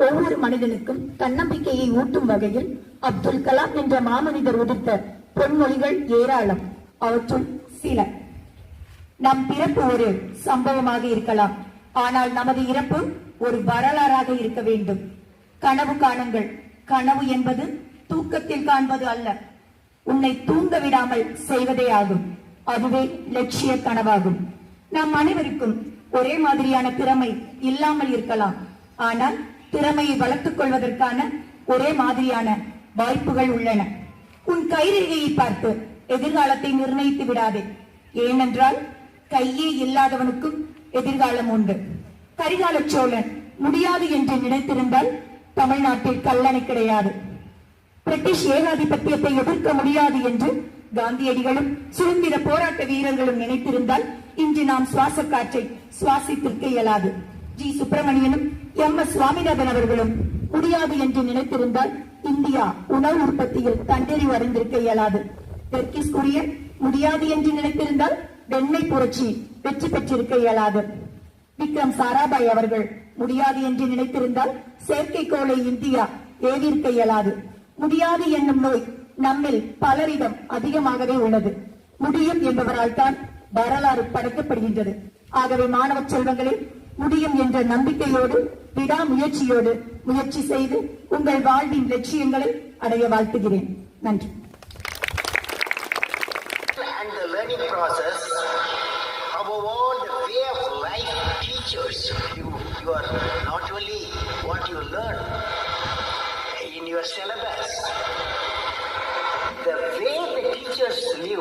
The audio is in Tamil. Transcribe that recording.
ஒவ்வொரு மனிதனுக்கும் தன்னம்பிக்கையை ஊட்டும் வகையில் அப்துல் கலாம் என்ற மாமனிதர் உதிர்த்த பொன்மொழிகள் ஏராளம். அவற்றுள் சில: நம் பிறப்பு ஒரு சம்பவமாக இருக்கலாம், ஆனால் நமது இறப்பு ஒரு வரலாறாக இருக்க வேண்டும். கனவு காணுங்கள். கனவு என்பது தூக்கத்தில் காண்பது அல்ல, உன்னை தூங்க விடாமல் செய்வதே ஆகும். அதுவே லட்சிய கனவாகும். நம் அனைவருக்கும் ஒரே மாதிரியான திறமை இல்லாமல் இருக்கலாம், ஆனால் திறமையை வளர்த்துக் கொள்வதற்கான ஒரே மாதிரியான வாய்ப்புகள் உள்ளன. உன் கைரேகையை பார்த்து எதிர்காலத்தை நிர்ணயித்து விடாதே. ஏனென்றால் கையே இல்லாதவனுக்கும் எதிர்காலம் உண்டு. கரிகால சோழன் முடியாது என்று நினைத்திருந்தால் தமிழ்நாட்டில் கல்லணை கிடையாது. பிரிட்டிஷ் ஏகாதிபத்தியத்தை எதிர்க்க முடியாது என்று காந்தியடிகளும் சுதந்திர போராட்ட வீரர்களும் நினைத்திருந்தால் இன்று நாம் சுவாச காற்றை சுவாசித்திருக்க இயலாது. G சுப்பிரமணியனும் MS. சுவாமிநாதன் அவர்களும் முடியாது என்று நினைத்திருந்தால் இந்தியா உணவு உற்பத்தியில் தண்டறிவு அறிந்திருக்க இயலாது. தெற்கிஸ் குரியன் முடியாது என்று நினைத்திருந்தால் வெண்ணெய் புரட்சி வெற்றி பெற்றிருக்க இயலாது. விக்ரம் சாராபாய் அவர்கள் முடியாது என்று நினைத்திருந்தால் செயற்கைக்கோளை இந்தியா ஏவிருக்க இயலாது. முடியாது என்னும் நோய் நம்மில் பலரிடம் அதிகமாகவே உள்ளது. முடியும் என்பவரால் தான் வரலாறு படைக்கப்படுகின்றது. ஆகவே மாணவ செல்வங்களே, முடியும் என்ற நம்பிக்கையோடு விடாமுயற்சியோடு முயற்சி செய்து உங்கள் வாழ்வின் லட்சியங்களை அடைய வாழ்த்துகிறேன். நன்றி. And the learning process, above all, the way of life teachers you are not only what you learn in your syllabus, the way the teachers live.